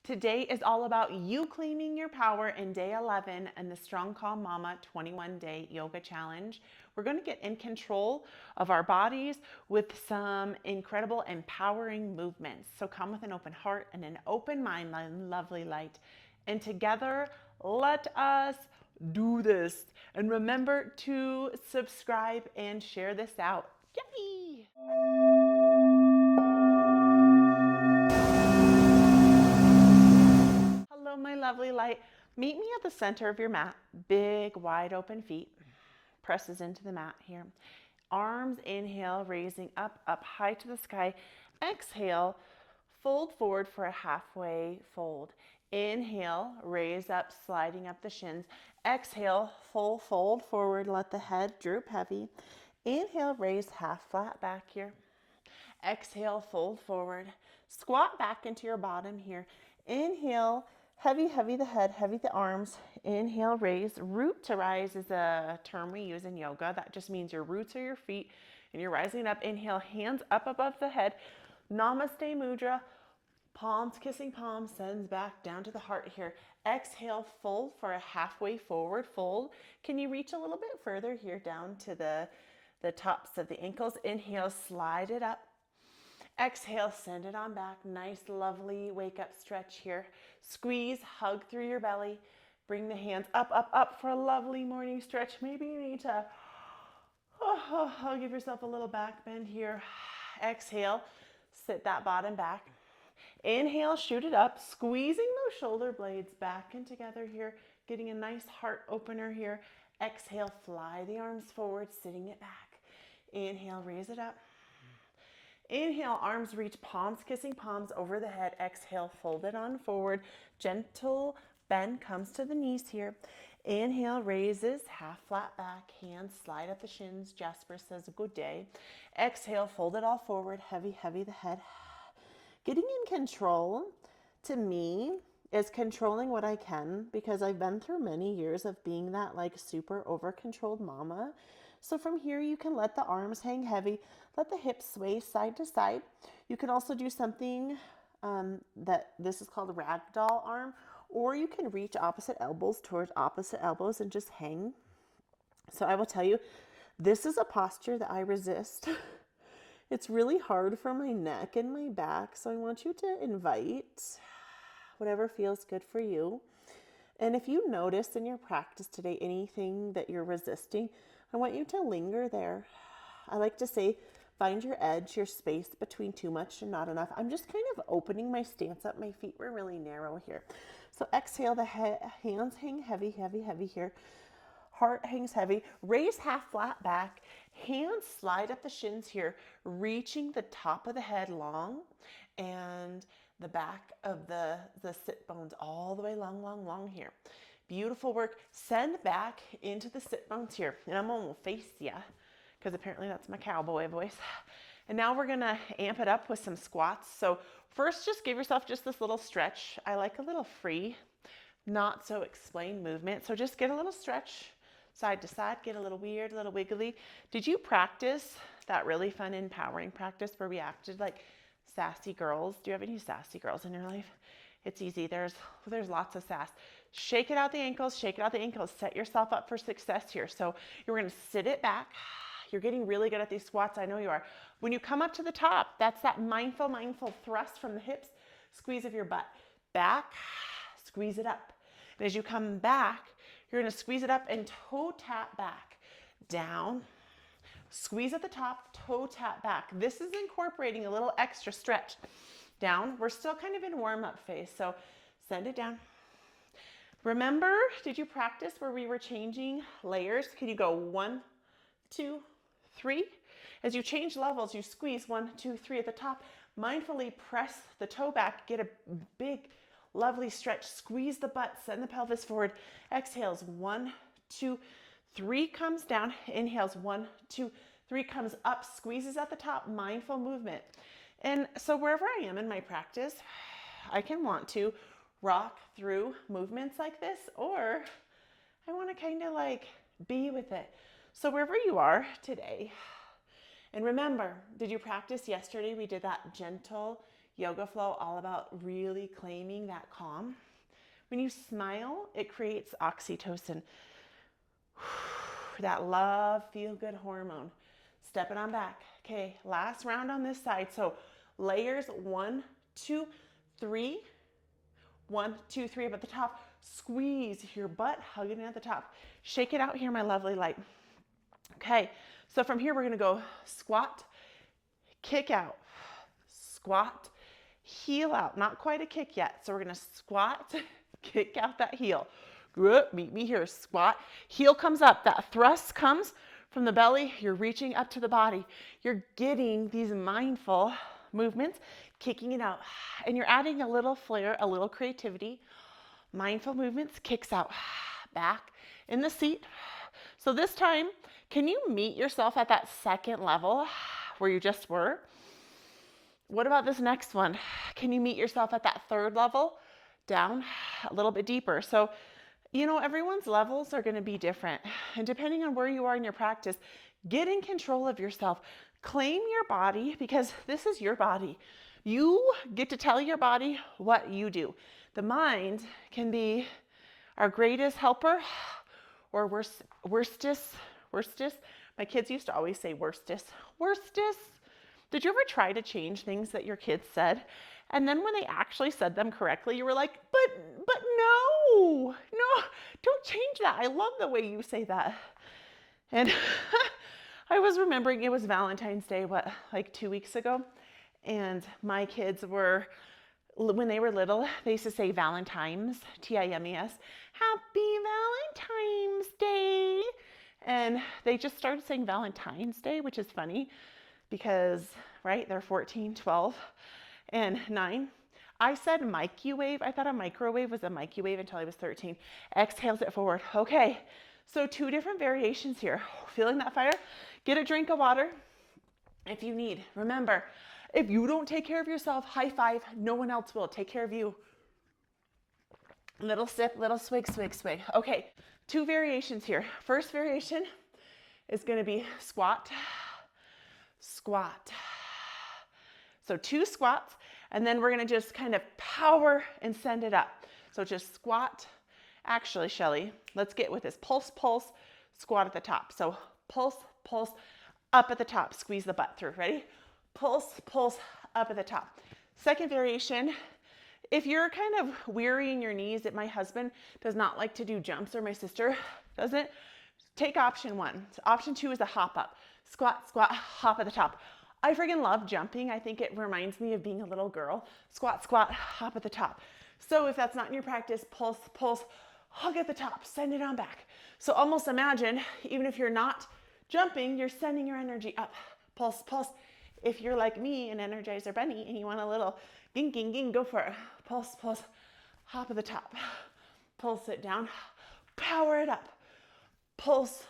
Today is all about you claiming your power in day 11 and the Strong Calm Mama 21-day yoga challenge. We're going to get in control of our bodies with some incredible empowering movements. So come with an open heart and an open mind, my lovely light. And together, let us do this. And remember to subscribe and share this out. Yay! Hello, my lovely light. Meet me at the center of your mat. Big, wide open feet. Presses into the mat here. Arms, inhale, raising up, up high to the sky. Exhale, fold forward for a halfway fold. Inhale, raise up, sliding up the shins. Exhale, full fold forward, let the head droop heavy. Inhale, raise half flat back here. Exhale, fold forward. Squat back into your bottom here. Inhale, heavy, heavy the head, heavy the arms. Inhale, raise. Root to rise is a term we use in yoga. That just means your roots are your feet and you're rising up. Inhale, hands up above the head. Namaste mudra. Palms kissing palms, sends back down to the heart here. Exhale, fold for a halfway forward fold. Can you reach a little bit further here down to the tops of the ankles? Inhale, slide it up. Exhale, send it on back. Nice, lovely wake up stretch here. Squeeze, hug through your belly. Bring the hands up, up, up for a lovely morning stretch. Maybe you need to give yourself a little back bend here. Exhale, sit that bottom back. Inhale, shoot it up, squeezing those shoulder blades back and together here, getting a nice heart opener here. Exhale, fly the arms forward, sitting it back. Inhale, raise it up. Inhale, arms reach, palms kissing palms over the head. Exhale, fold it on forward. Gentle bend comes to the knees here. Inhale, raises, half flat back, hands slide at the shins. Jasper says good day. Exhale, fold it all forward, heavy, heavy the head. Getting in control, to me, is controlling what I can, because I've been through many years of being that like super over-controlled mama. So from here, you can let the arms hang heavy, let the hips sway side to side. You can also do something that this is called ragdoll arm, or you can reach opposite elbows towards opposite elbows and just hang. So I will tell you, this is a posture that I resist. It's really hard for my neck and my back, so I want you to invite whatever feels good for you. And if you notice in your practice today anything that you're resisting, I want you to linger there. I like to say, find your edge, your space between too much and not enough. I'm just kind of opening my stance up. My feet were really narrow here. So exhale, the hands hang heavy, heavy, heavy here. Heart hangs heavy. Raise half flat back. Hands slide up the shins here, reaching the top of the head long and the back of the sit bones all the way long, long, long here. Beautiful work. Send back into the sit bones here. And I'm going to face you because apparently that's my cowboy voice. And now we're going to amp it up with some squats. So first, just give yourself just this little stretch. I like a little free, not so explained movement. So just get a little stretch side to side, get a little weird, a little wiggly. Did you practice that really fun empowering practice where we acted like sassy girls? Do you have any sassy girls in your life? It's easy. There's lots of sass. Shake it out the ankles, shake it out the ankles. Set yourself up for success here. So you're going to sit it back. You're getting really good at these squats. I know you are. When you come up to the top, that's that mindful thrust from the hips, squeeze of your butt. Back, squeeze it up. And as you come back, you're going to squeeze it up and toe tap back. Down, squeeze at the top, toe tap back. This is incorporating a little extra stretch. Down, we're still kind of in warm-up phase, so send it down. Remember, did you practice where we were changing layers? Can you go 1, 2, 3? As you change levels, you squeeze 1, 2, 3 at the top. Mindfully press the toe back, get a big, lovely stretch. Squeeze the butt, send the pelvis forward. Exhales, 1, 2, 3 comes down. Inhales, 1, 2, 3 comes up, squeezes at the top, mindful movement. And so wherever I am in my practice, I can want to rock through movements like this, or I want to kind of like be with it. So wherever you are today, and remember, did you practice yesterday? We did that gentle Yoga flow, all about really claiming that calm. When you smile, it creates oxytocin, that love, feel good hormone. Step it on back. Okay, last round on this side. So layers 1, 2, 3. 1, 2, 3 up at the top. Squeeze your butt, hug it in at the top. Shake it out here, my lovely light. Okay, so from here we're gonna go squat, kick out, squat, heel out. Not quite a kick yet. So we're gonna squat, kick out that heel. Good, meet me here, squat. Heel comes up, that thrust comes from the belly. You're reaching up to the body. You're getting these mindful movements, kicking it out. And you're adding a little flair, a little creativity. Mindful movements, kicks out, back in the seat. So this time, can you meet yourself at that second level where you just were? What about this next one? Can you meet yourself at that third level? Down a little bit deeper. So, you know, everyone's levels are going to be different. And depending on where you are in your practice, get in control of yourself. Claim your body because this is your body. You get to tell your body what you do. The mind can be our greatest helper or worstest. My kids used to always say worstest. Did you ever try to change things that your kids said? And then when they actually said them correctly, you were like, but no, don't change that. I love the way you say that. And I was remembering it was Valentine's Day, like 2 weeks ago? And my kids were, when they were little, they used to say Valentine's, Times, Happy Valentine's Day. And they just started saying Valentine's Day, which is funny because, right, they're 14, 12, and 9. I said microwave. I thought a microwave was a microwave until I was 13. Exhales it forward. Okay, so 2 different variations here. Feeling that fire? Get a drink of water if you need. Remember, if you don't take care of yourself, high five, no one else will. Take care of you. Little sip, little swig. Okay, 2 variations here. First variation is going to be squat. So 2 squats, and then we're going to just kind of power and send it up. So just squat. Actually, Shelly, let's get with this. Pulse, squat at the top. So pulse, up at the top. Squeeze the butt through. Ready? Pulse, up at the top. Second variation, if you're kind of wearying your knees, that my husband does not like to do jumps, or my sister doesn't, take option 1. So option 2 is a hop up. Squat, hop at the top. I freaking love jumping. I think it reminds me of being a little girl. Squat, hop at the top. So if that's not in your practice, pulse, hug at the top, send it on back. So almost imagine, even if you're not jumping, you're sending your energy up. Pulse. If you're like me, an Energizer Bunny, and you want a little ging, go for it. Pulse, hop at the top. Pulse it down, power it up. Pulse,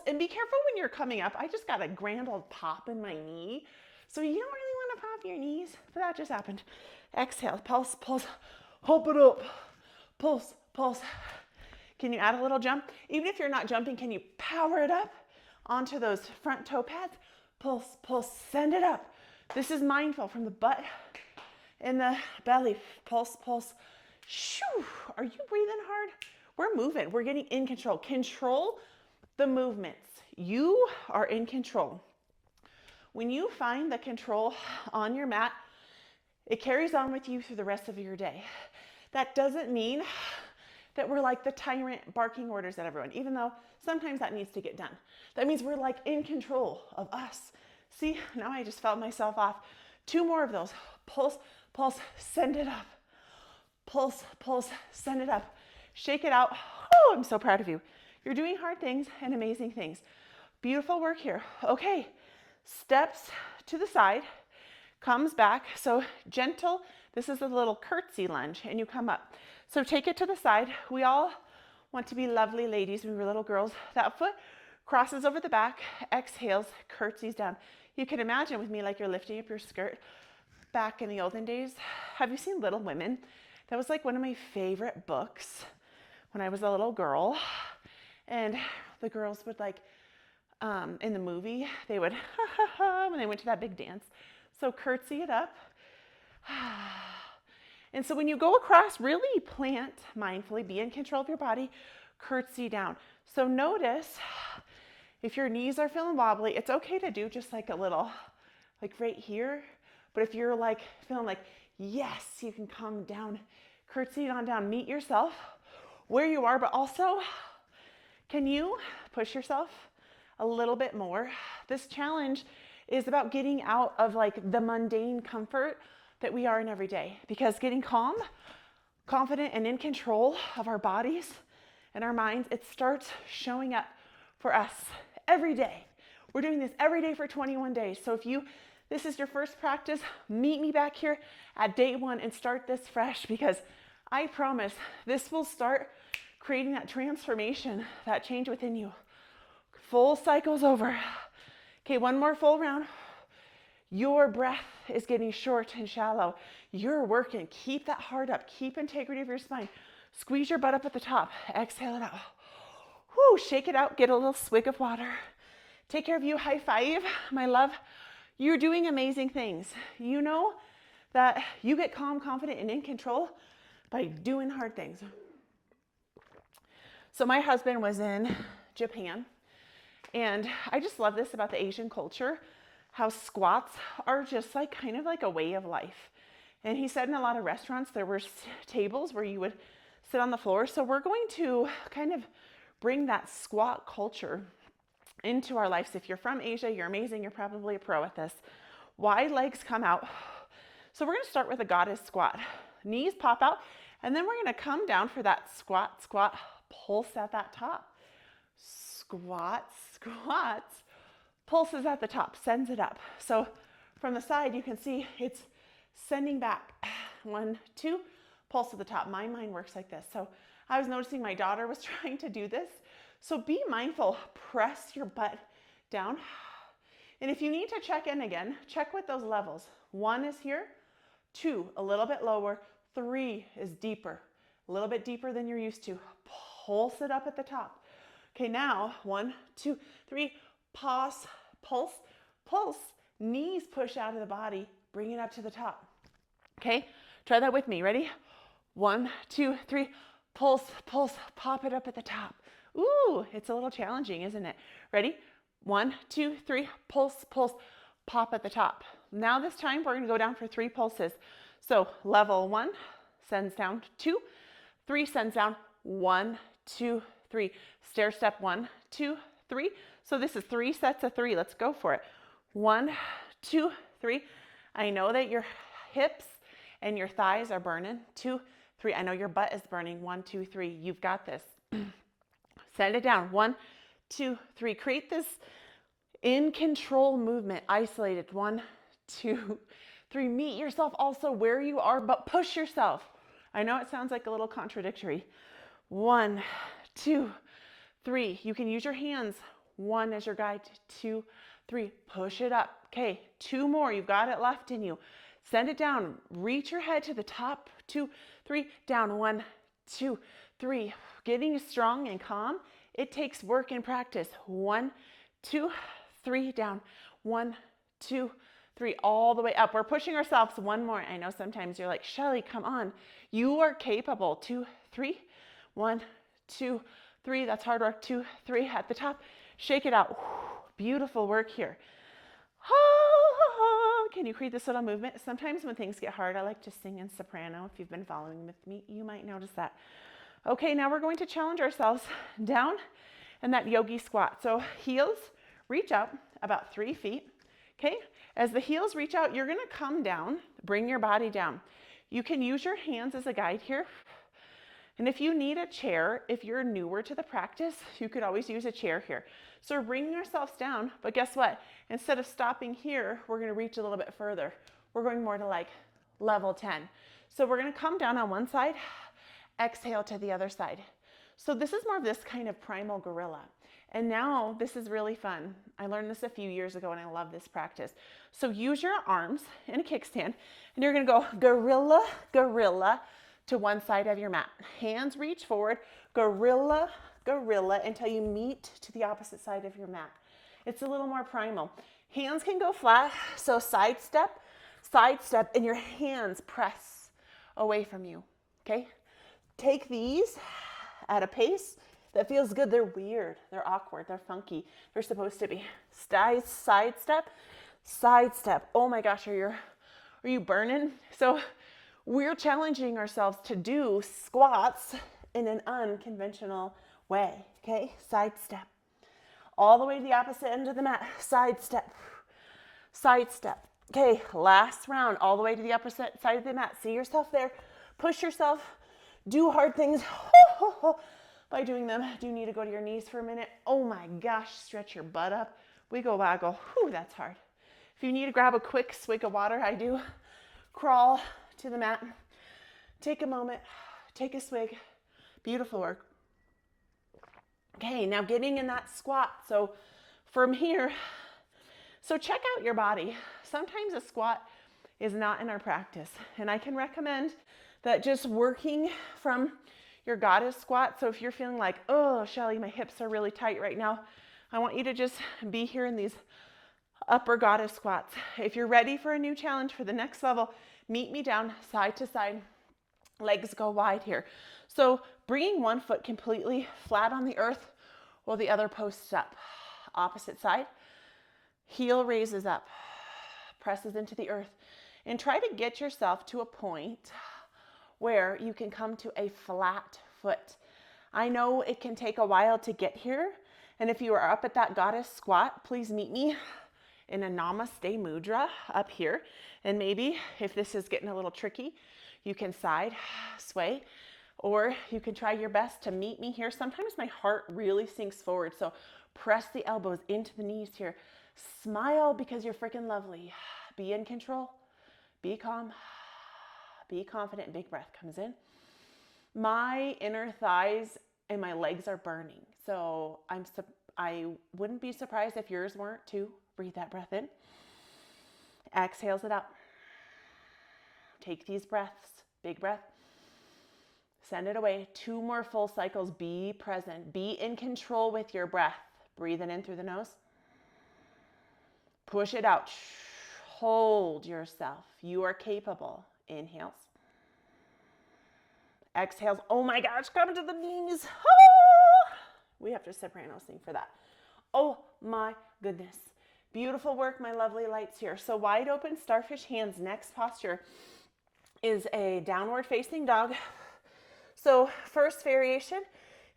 and be careful when you're coming up. I just got a grand old pop in my knee. So you don't really want to pop your knees, but that just happened. Exhale, pulse, hop it up. Pulse. Can you add a little jump? Even if you're not jumping, can you power it up onto those front toe pads? Pulse, send it up. This is mindful from the butt and the belly. Pulse. Shoo. Are you breathing hard? We're moving. We're getting in control. Control the movements. You are in control. When you find the control on your mat, it carries on with you through the rest of your day. That doesn't mean that we're like the tyrant barking orders at everyone, even though sometimes that needs to get done. That means we're like in control of us. See, now I just felt myself off. 2 more of those. Pulse, send it up. Pulse, send it up. Shake it out. Oh, I'm so proud of you. You're doing hard things and amazing things. Beautiful work here. Okay, steps to the side, comes back. So gentle, this is a little curtsy lunge, and you come up. So take it to the side. We all want to be lovely ladies when we were little girls. That foot crosses over the back, exhales, curtsies down. You can imagine with me like you're lifting up your skirt. Back in the olden days, have you seen Little Women? That was like one of my favorite books when I was a little girl. And the girls would like, in the movie, they would, when they went to that big dance. So curtsy it up. And so when you go across, really plant mindfully, be in control of your body, curtsy down. So notice if your knees are feeling wobbly, it's okay to do just like a little, like right here. But if you're like feeling like, yes, you can come down, curtsy on down, meet yourself where you are, but also can you push yourself a little bit more? This challenge is about getting out of like the mundane comfort that we are in every day, because getting calm, confident, and in control of our bodies and our minds, it starts showing up for us every day. We're doing this every day for 21 days. So if this is your first practice, meet me back here at day 1 and start this fresh, because I promise this will start creating that transformation, that change within you. Full cycle's over. Okay, one more full round. Your breath is getting short and shallow. You're working. Keep that heart up. Keep integrity of your spine. Squeeze your butt up at the top. Exhale it out. Whoo, shake it out. Get a little swig of water. Take care of you. High five, my love. You're doing amazing things. You know that you get calm, confident, and in control by doing hard things. So my husband was in Japan, and I just love this about the Asian culture, how squats are just like kind of like a way of life. And he said in a lot of restaurants there were tables where you would sit on the floor. So we're going to kind of bring that squat culture into our lives. If you're from Asia, you're amazing. You're probably a pro at this. Wide legs come out. So we're going to start with a goddess squat. Knees pop out, and then we're going to come down for that squat, squat, pulse at that top. Squat, squat, pulses at the top, sends it up. So from the side, you can see it's sending back. 1, 2, pulse at the top. My mind works like this. So I was noticing my daughter was trying to do this. So be mindful. Press your butt down. And if you need to check in again, check with those levels. 1 is here. 2, a little bit lower. 3 is deeper, a little bit deeper than you're used to. Pulse it up at the top. Okay, now 1, 2, 3, pause, pulse, pulse. Knees push out of the body, bring it up to the top. Okay, try that with me. Ready? 1, 2, 3, pulse, pulse, pop it up at the top. Ooh, it's a little challenging, isn't it? Ready? 1, 2, 3, pulse, pulse, pop at the top. Now this time we're going to go down for 3 pulses. So level 1 sends down, 2, 3 sends down, 1, 2, 3. Stair step 1, 2, 3. So this is 3 sets of 3. Let's go for it. 1, 2, 3. I know that your hips and your thighs are burning. 2, 3. I know your butt is burning. 1, 2, 3. You've got this. Send it down. 1, 2, 3. Create this in control movement. Isolated. 1, 2, 3. Meet yourself also where you are, but push yourself. I know it sounds like a little contradictory. 1, 2, 3. You can use your hands. 1 as your guide. 2, 3. Push it up. Okay, 2 more. You've got it left in you. Send it down. Reach your head to the top. 2, 3. Down. 1, 2, 3. Getting strong and calm, it takes work and practice. 1, 2, 3. Down. 1, 2, 3. All the way up. We're pushing ourselves. 1 more. I know sometimes you're like, Shelly, come on. You are capable. 2, 3. 1, 2, 3. That's hard work. 2, 3. At the top. Shake it out. Beautiful work here. Can you create this little movement? Sometimes when things get hard, I like to sing in soprano. If you've been following with me, you might notice that. Okay, now we're going to challenge ourselves down in that yogi squat. So heels reach out about 3 feet. Okay, as the heels reach out, you're going to come down, bring your body down. You can use your hands as a guide here. And if you need a chair, if you're newer to the practice, you could always use a chair here. So we're bringing ourselves down, but guess what? Instead of stopping here, we're going to reach a little bit further. We're going more to like level 10. So we're going to come down on one side, exhale to the other side. So this is more of this kind of primal gorilla. And now this is really fun. I learned this a few years ago and I love this practice. So use your arms in a kickstand and you're going to go gorilla, gorilla to one side of your mat. Hands reach forward, gorilla, gorilla until you meet to the opposite side of your mat. It's a little more primal. Hands can go flat, so side step, side step, and your hands press away from you, okay? Take these at a pace that feels good. They're weird, they're awkward, they're funky. They're supposed to be. Side step, side step. Oh my gosh, are you burning? So we're challenging ourselves to do squats in an unconventional way, okay? Side step. All the way to the opposite end of the mat. Side step, side step. Okay, last round, all the way to the opposite side of the mat. See yourself there. Push yourself. Do hard things by doing them. Do you need to go to your knees for a minute? Oh my gosh, stretch your butt up. Wiggle waggle. Whew, that's hard. If you need to grab a quick swig of water, I do. Crawl to the mat. Take a moment. Take a swig. Beautiful work. Okay, now getting in that squat. So from here, so check out your body. Sometimes a squat is not in our practice. And I can recommend that just working from your goddess squat. So if you're feeling like, oh, Shelly, my hips are really tight right now, I want you to just be here in these upper goddess squats. If you're ready for a new challenge for the next level, meet me down side to side. Legs go wide here. So bringing one foot completely flat on the earth while the other posts up. Opposite side. Heel raises up, presses into the earth. And try to get yourself to a point where you can come to a flat foot. I know it can take a while to get here. And if you are up at that goddess squat, please meet me in a Namaste mudra up here. And maybe if this is getting a little tricky, you can side sway, or you can try your best to meet me here. Sometimes my heart really sinks forward. So press the elbows into the knees here. Smile because you're freaking lovely. Be in control. Be calm. Be confident. Big breath comes in. My inner thighs and my legs are burning. So I wouldn't be surprised if yours weren't too. Breathe that breath in. Exhales it out. Take these breaths. Big breath. Send it away. 2 more full cycles. Be present. Be in control with your breath. Breathe it in through the nose. Push it out. Hold yourself. You are capable. Inhales. Exhales. Oh my gosh, come to the knees. Ah! We have to soprano sing for that. Oh my goodness. Beautiful work, my lovely lights here. So wide open starfish hands. Next posture is a downward facing dog. So first variation,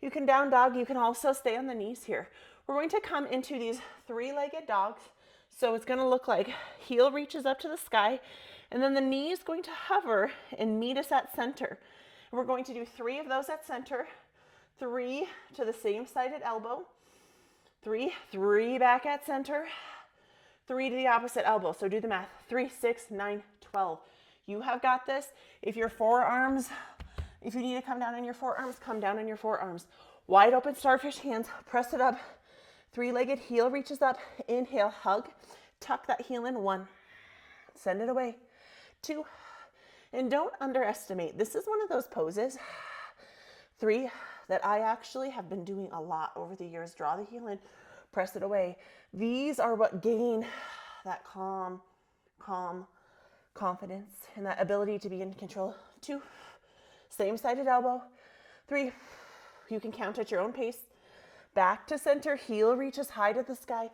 you can down dog. You can also stay on the knees here. We're going to come into these 3-legged dogs. So it's going to look like heel reaches up to the sky, and then the knee is going to hover and meet us at center. We're going to do 3 of those at center, 3 to the same sided elbow, 3 back at center, 3 to the opposite elbow. So do the math. 3, 6, 9, 12. You have got this. If your forearms, if you need to come down on your forearms, come down on your forearms. Wide open starfish hands, press it up. 3-legged heel reaches up. Inhale, hug. Tuck that heel in. 1. Send it away. 2. And don't underestimate. This is one of those poses, 3, that I actually have been doing a lot over the years. Draw the heel in. Press it away. These are what gain that calm confidence and that ability to be in control. 2. Same sided elbow. 3. You can count at your own pace. Back to center, heel reaches high to the sky.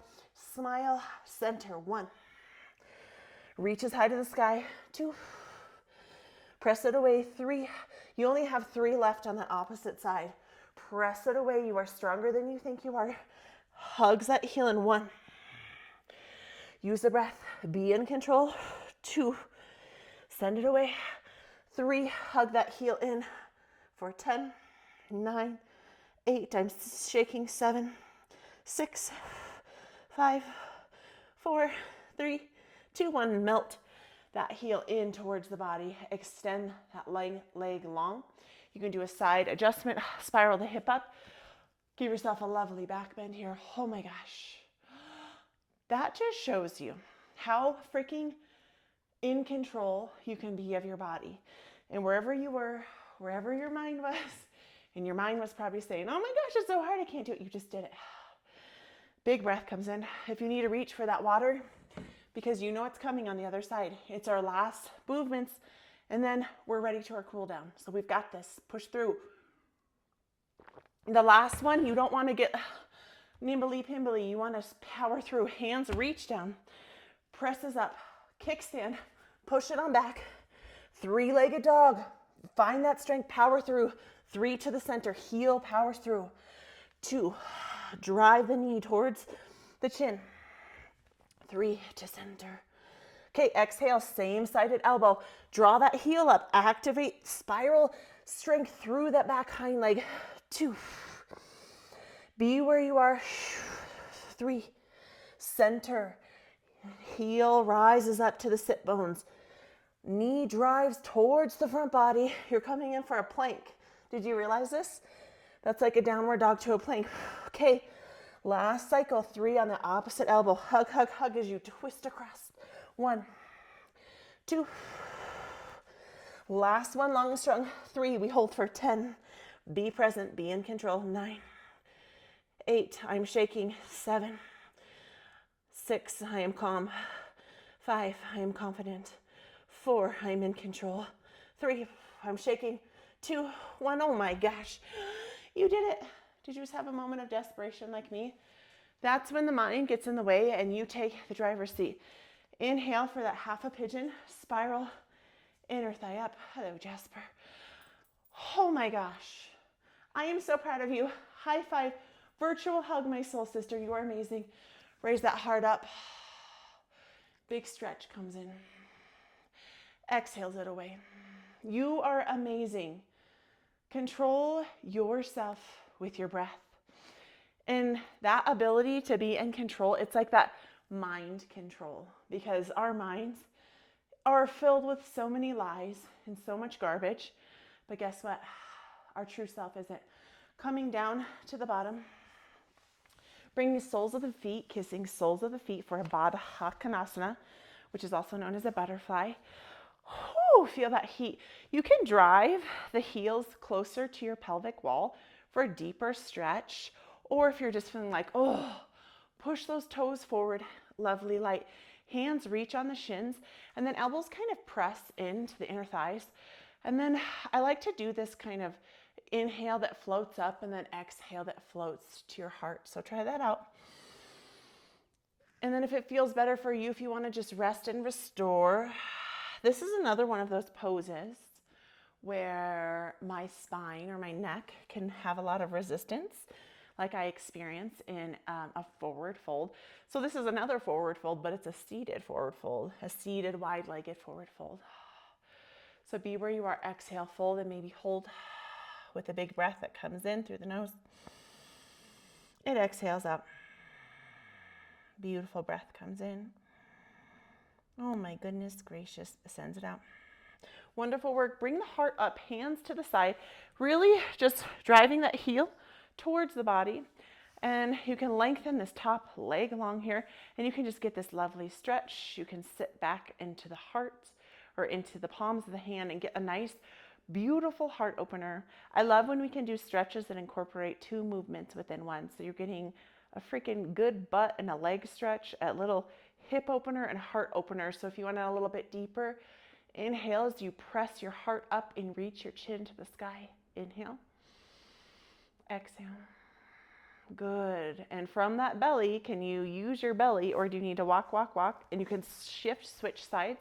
Smile, center. 1. Reaches high to the sky. 2. Press it away. 3. You only have 3 left on the opposite side. Press it away. You are stronger than you think you are. Hugs that heel in. 1. Use the breath. Be in control. 2. Send it away. 3. Hug that heel in for 10, 9, 8, I'm shaking. 7, 6, 5, 4, 3, 2, 1. Melt that heel in towards the body. Extend that leg long. You can do a side adjustment, spiral the hip up. Give yourself a lovely back bend here. Oh my gosh. That just shows you how freaking in control you can be of your body. And wherever you were, wherever your mind was, and your mind was probably saying, oh my gosh, it's so hard, I can't do it. You just did it. Big breath comes in. If you need to reach for that water, because you know it's coming on the other side. It's our last movements, and then we're ready to our cool down. So we've got this. Push through. The last one, you don't want to get nimbly pimbly. You want to power through. Hands reach down. Presses up. Kickstand. Push it on back. Three-legged dog. Find that strength. Power through. 3 to the center. Heel powers through. 2. Drive the knee towards the chin. 3 to center. Okay, exhale, same-sided elbow. Draw that heel up. Activate spiral strength through that back hind leg. 2. Be where you are. 3. Center. Heel rises up to the sit bones. Knee drives towards the front body. You're coming in for a plank. Did you realize this? That's like a downward dog to a plank. Okay, last cycle. 3 on the opposite elbow. Hug, hug, hug as you twist across. 1, 2. Last one, long and strong. 3, we hold for 10. Be present, be in control. 9, 8, I'm shaking. 7, 6, I am calm. 5, I am confident. 4, I'm in control. 3, I'm shaking. 2, 1, oh my gosh, you did it. Did you just have a moment of desperation like me? That's when the mind gets in the way and you take the driver's seat. Inhale for that half a pigeon, spiral, inner thigh up. Hello, Jasper. Oh my gosh, I am so proud of you. High five, virtual hug, my soul sister. You are amazing. Raise that heart up. Big stretch comes in. Exhales it away. You are amazing. Control yourself with your breath. And that ability to be in control, it's like that mind control, because our minds are filled with so many lies and so much garbage. But guess what? Our true self isn't. Coming down to the bottom. Bring the soles of the feet, kissing soles of the feet for a Baddha Konasana, which is also known as a butterfly. Whew, feel that heat. You can drive the heels closer to your pelvic wall for a deeper stretch, or if you're just feeling like, oh, push those toes forward, lovely light. Hands reach on the shins, and then elbows kind of press into the inner thighs. And then I like to do this kind of inhale that floats up and then exhale that floats to your heart. So try that out. And then if it feels better for you, if you want to just rest and restore, this is another one of those poses where my spine or my neck can have a lot of resistance, like I experience in a forward fold. So this is another forward fold, but it's a seated forward fold, a seated wide-legged forward fold. So be where you are. Exhale, fold, and maybe hold with a big breath that comes in through the nose. It exhales out. Beautiful breath comes in. Oh my goodness gracious, sends it out. Wonderful work. Bring the heart up, hands to the side, really just driving that heel towards the body. And you can lengthen this top leg along here, and you can just get this lovely stretch. You can sit back into the heart or into the palms of the hand and get a nice, beautiful heart opener. I love when we can do stretches that incorporate 2 movements within one. So you're getting a freaking good butt and a leg stretch, a little hip opener and heart opener. So if you want it a little bit deeper, inhale as you press your heart up and reach your chin to the sky. Inhale. Exhale. Good. And from that belly, can you use your belly, or do you need to walk, walk, walk? And you can shift, switch sides.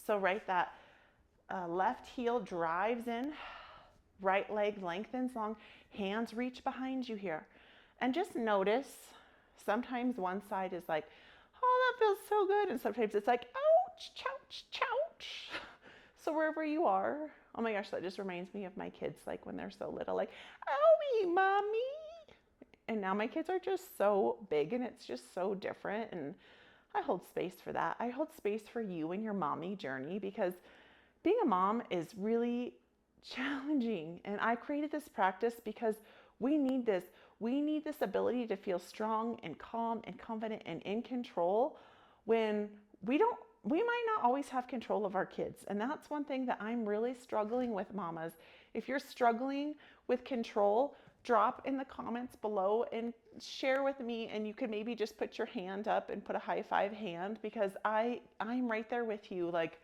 So right, that left heel drives in, right leg lengthens long, hands reach behind you here. And just notice, sometimes one side is like, oh, that feels so good. And sometimes it's like, ouch, chouch, chouch. So wherever you are, oh my gosh, that just reminds me of my kids, like when they're so little, like, owie, mommy. And now my kids are just so big and it's just so different. And I hold space for that. I hold space for you and your mommy journey, because being a mom is really challenging. And I created this practice because we need this. We need this ability to feel strong and calm and confident and in control when we might not always have control of our kids. And that's one thing that I'm really struggling with, mamas. If you're struggling with control, drop in the comments below and share with me, and you could maybe just put your hand up and put a high five hand, because I'm right there with you. Like,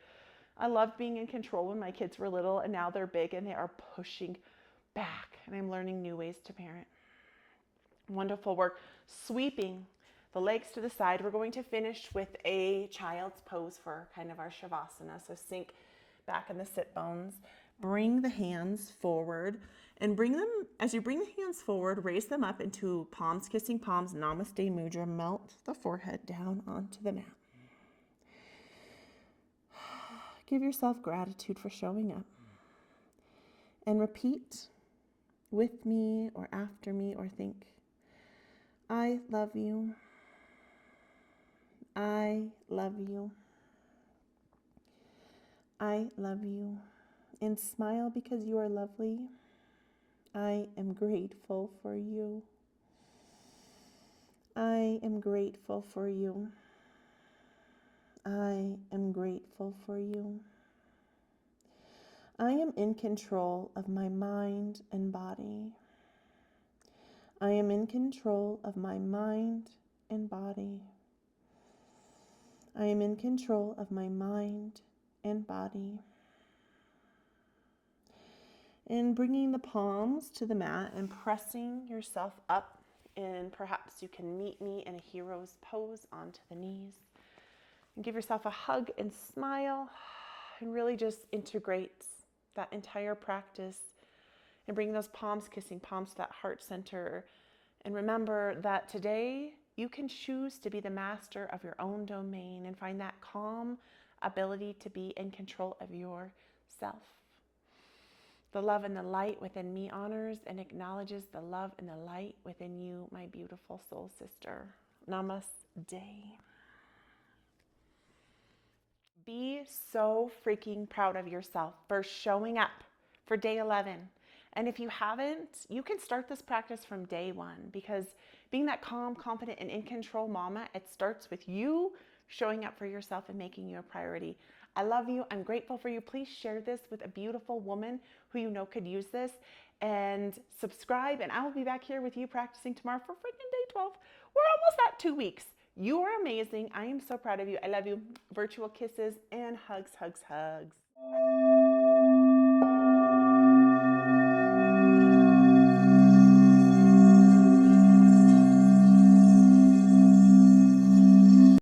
I loved being in control when my kids were little, and now they're big and they are pushing back, and I'm learning new ways to parent. Wonderful work. Sweeping the legs to the side. We're going to finish with a child's pose for kind of our shavasana. So sink back in the sit bones. Bring the hands forward and bring them, as you bring the hands forward, raise them up into palms kissing palms, Namaste Mudra. Melt the forehead down onto the mat. Give yourself gratitude for showing up. And repeat with me or after me, or think, I love you. I love you. I love you. And smile because you are lovely. I am grateful for you. I am grateful for you. I am grateful for you. I am in control of my mind and body. I am in control of my mind and body. I am in control of my mind and body. And bringing the palms to the mat and pressing yourself up, and perhaps you can meet me in a hero's pose onto the knees. And give yourself a hug and smile, and really just integrate that entire practice and bring those palms kissing palms to that heart center. And remember that today you can choose to be the master of your own domain and find that calm ability to be in control of yourself. The love and the light within me honors and acknowledges the love and the light within you, my beautiful soul sister. Namaste. Be so freaking proud of yourself for showing up for day 11. And if you haven't, you can start this practice from day 1, because being that calm, confident, and in control mama, it starts with you showing up for yourself and making you a priority. I love you. I'm grateful for you. Please share this with a beautiful woman who you know could use this, and subscribe. And I will be back here with you practicing tomorrow for freaking day 12. We're almost at 2 weeks. You are amazing. I am so proud of you. I love you. Virtual kisses and hugs, hugs, hugs.